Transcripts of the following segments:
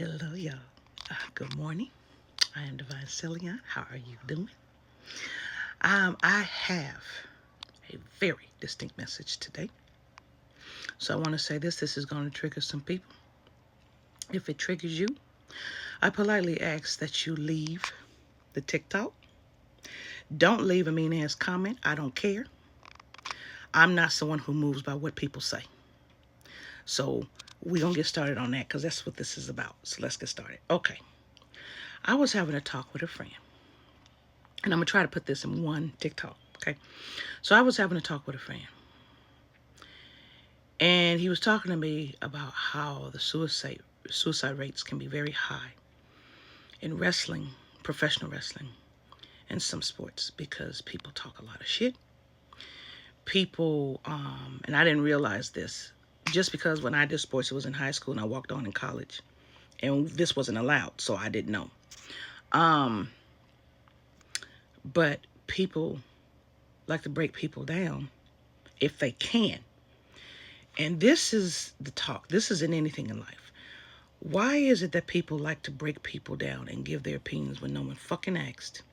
Hello, y'all. Good morning. I am Divine Celiane. How are you doing? I have a very distinct message today. So I want to say this. This is going to trigger some people. If it triggers you, I politely ask that you leave the TikTok. Don't leave a mean ass comment. I don't care. I'm not someone who moves by what people say. So we're going to get started on that because that's what this is about. So let's get started. Okay. I was having a talk with a friend. And I'm going to try to put this in one TikTok, okay? So I was having a talk with a friend. And he was talking to me about how the suicide rates can be very high in wrestling, professional wrestling, and some sports because people talk a lot of shit. People, and I didn't realize this, just because when I did sports, it was in high school and I walked on in college. And this wasn't allowed, so I didn't know. But people like to break people down if they can. And this is the talk. This isn't anything in life. Why is it that people like to break people down and give their opinions when no one fucking asked?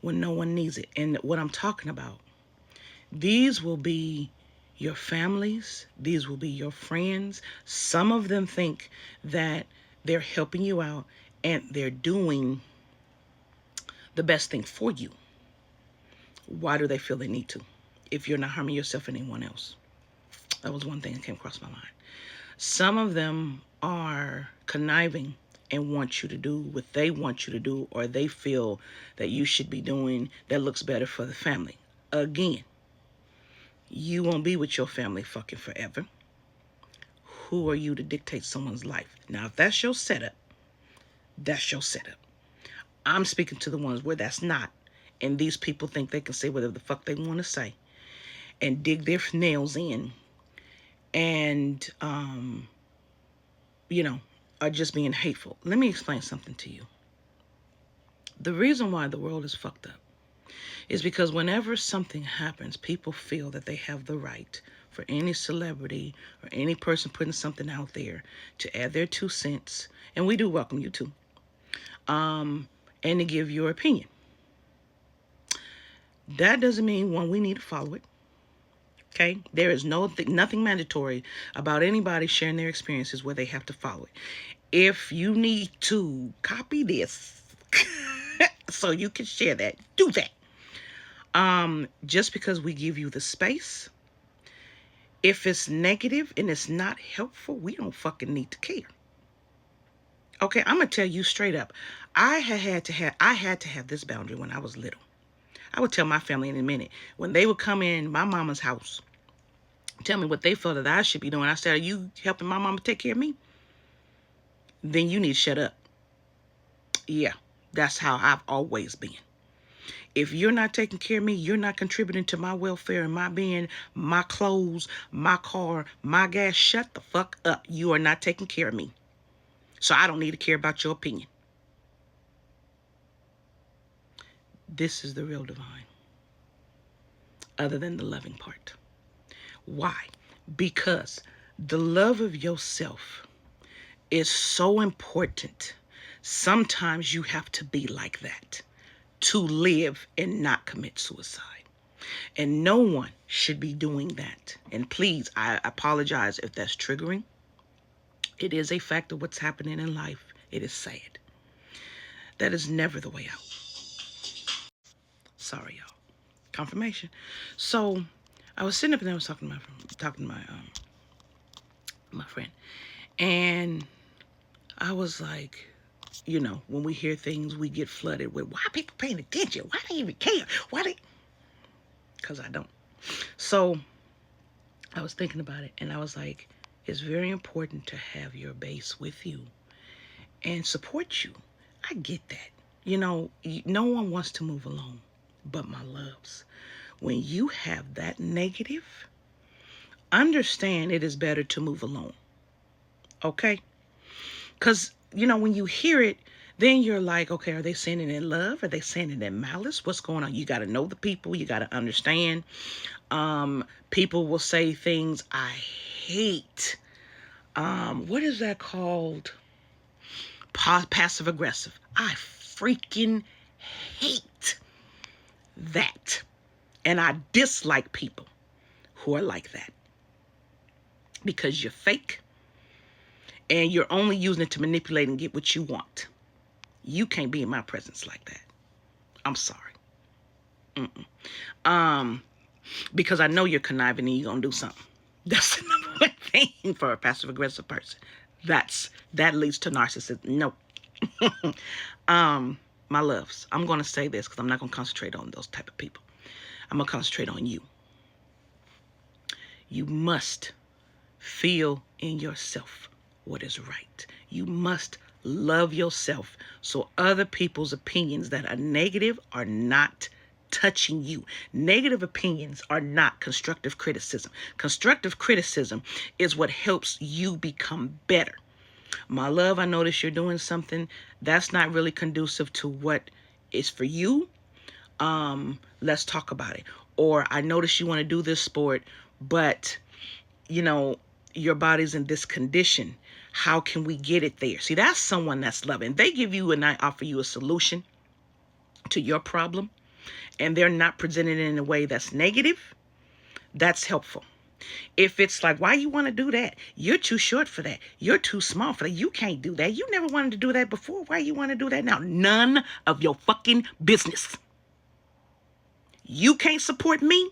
When no one needs it? And what I'm talking about, these will be your families. These will be your friends. Some of them think that they're helping you out and they're doing the best thing for you. Why do they feel they need to? If you're not harming yourself or anyone else. That was one thing that came across my mind. Some of them are conniving and want you to do what they want you to do or they feel that you should be doing that looks better for the family. Again, you won't be with your family fucking forever. Who are you to dictate someone's life? Now, if that's your setup, that's your setup. I'm speaking to the ones where that's not. And these people think they can say whatever the fuck they want to say and dig their nails in and, are just being hateful. Let me explain something to you. The reason why the world is fucked up is because whenever something happens, people feel that they have the right for any celebrity or any person putting something out there to add their 2 cents, and we do welcome you too, and to give your opinion. That doesn't mean, one, we need to follow it. Okay, there is nothing mandatory about anybody sharing their experiences where they have to follow it. If you need to copy this so you can share that, do that. Just because we give you the space, if it's negative and it's not helpful, we don't fucking need to care. Okay, I'm gonna tell you straight up. I had to have this boundary when I was little. I would tell my family in a minute when they would come in my mama's house, tell me what they felt that I should be doing. I said, "Are you helping my mama take care of me? Then you need to shut up." Yeah, that's how I've always been. If you're not taking care of me, you're not contributing to my welfare and my being, my clothes, my car, my gas. Shut the fuck up. You are not taking care of me. So I don't need to care about your opinion. This is the real divine, other than the loving part. Why? Because the love of yourself is so important. Sometimes you have to be like that to live and not commit suicide. And no one should be doing that. And please, I apologize if that's triggering. It is a fact of what's happening in life. It is sad. That is never the way out. Sorry, y'all. Confirmation. So I was sitting up and I was talking to my friend, and I was like, when we hear things, we get flooded with why are people paying attention? Why do they even care? Why they? Because I don't. So I was thinking about it, and I was like, it's very important to have your base with you and support you. I get that. No one wants to move alone, but my loves, when you have that negative, understand it is better to move alone. Okay? Because, when you hear it, then you're like, okay, are they saying it in love? Are they saying it in malice? What's going on? You got to know the people. You got to understand. People will say things I hate. What is that called? Passive aggressive. I freaking hate that. And I dislike people who are like that. Because you're fake. And you're only using it to manipulate and get what you want. You can't be in my presence like that. I'm sorry. Because I know you're conniving and you're going to do something. That's the number one thing for a passive aggressive person. That leads to narcissism. No. My loves, I'm going to say this because I'm not going to concentrate on those type of people. I'm going to concentrate on you. You must feel in yourself what is right. You must love yourself so other people's opinions that are negative are not touching you. Negative opinions are not constructive criticism. Constructive criticism is what helps you become better. My love, I notice you're doing something that's not really conducive to what is for you. Let's talk about it. Or I notice you want to do this sport, but you know, your body's in this condition. How can we get it there? See, that's someone that's loving. They give you and I offer you a solution to your problem, and they're not presenting it in a way that's negative. That's helpful. If it's like, why you want to do that? You're too short for that. You're too small for that. You can't do that. You never wanted to do that before. Why you want to do that now? None of your fucking business. You can't support me.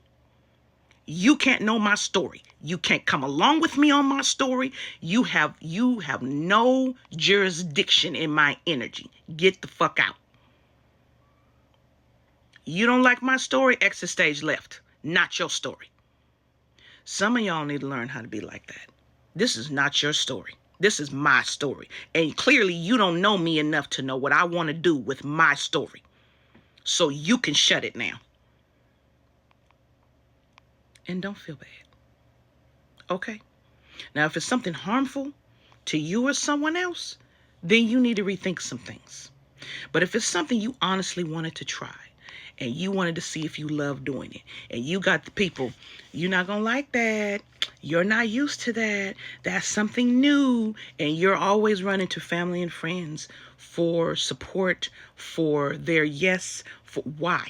You can't know my story. You can't come along with me on my story. You have no jurisdiction in my energy. Get the fuck out. You don't like my story? Exit stage left. Not your story. Some of y'all need to learn how to be like that. This is not your story. This is my story. And clearly you don't know me enough to know what I want to do with my story. So you can shut it now. And don't feel bad. Okay? Now, if it's something harmful to you or someone else, then you need to rethink some things. But if it's something you honestly wanted to try, and you wanted to see if you love doing it, and you got the people, you're not going to like that. You're not used to that. That's something new. And you're always running to family and friends for support, for their yes. For why?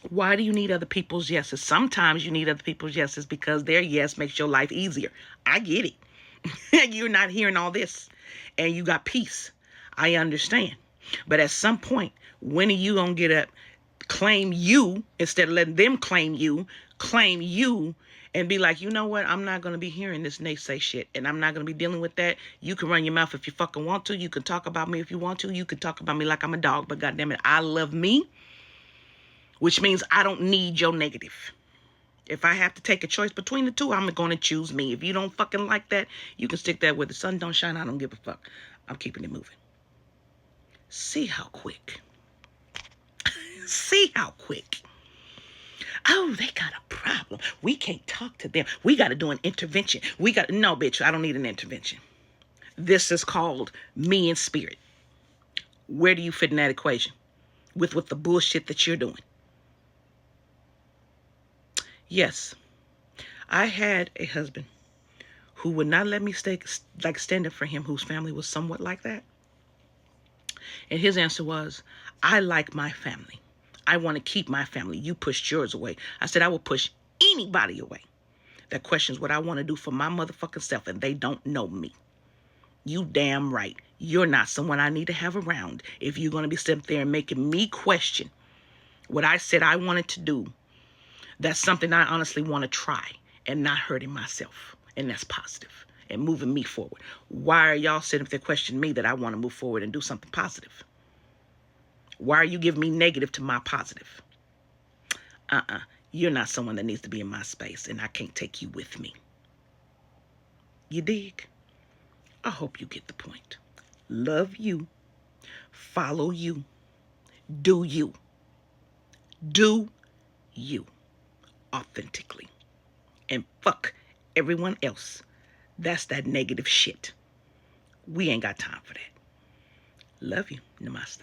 Why do you need other people's yeses? Sometimes you need other people's yeses because their yes makes your life easier. I get it. You're not hearing all this. And you got peace. I understand. But at some point, when are you going to get up, claim you, instead of letting them claim you, and be like, you know what? I'm not going to be hearing this naysay shit. And I'm not going to be dealing with that. You can run your mouth if you fucking want to. You can talk about me if you want to. You can talk about me like I'm a dog. But goddamn it, I love me. Which means I don't need your negative. If I have to take a choice between the two, I'm going to choose me. If you don't fucking like that, you can stick that where the sun don't shine. I don't give a fuck. I'm keeping it moving. See how quick. See how quick. Oh, they got a problem. We can't talk to them. We got to do an intervention. No, bitch, I don't need an intervention. This is called me in spirit. Where do you fit in that equation? With the bullshit that you're doing. Yes, I had a husband who would not let me stand up for him, whose family was somewhat like that. And his answer was, I like my family. I want to keep my family. You pushed yours away. I said, I will push anybody away that questions what I want to do for my motherfucking self, and they don't know me. You damn right. You're not someone I need to have around if you're going to be sitting there and making me question what I said I wanted to do. That's something I honestly want to try and not hurting myself. And that's positive and moving me forward. Why are y'all sitting up there questioning me that I want to move forward and do something positive? Why are you giving me negative to my positive? You're not someone that needs to be in my space, and I can't take you with me. You dig? I hope you get the point. Love you. Follow you. Do you. Do you. Authentically. And fuck everyone else. That's that negative shit. We ain't got time for that. Love you. Namaste.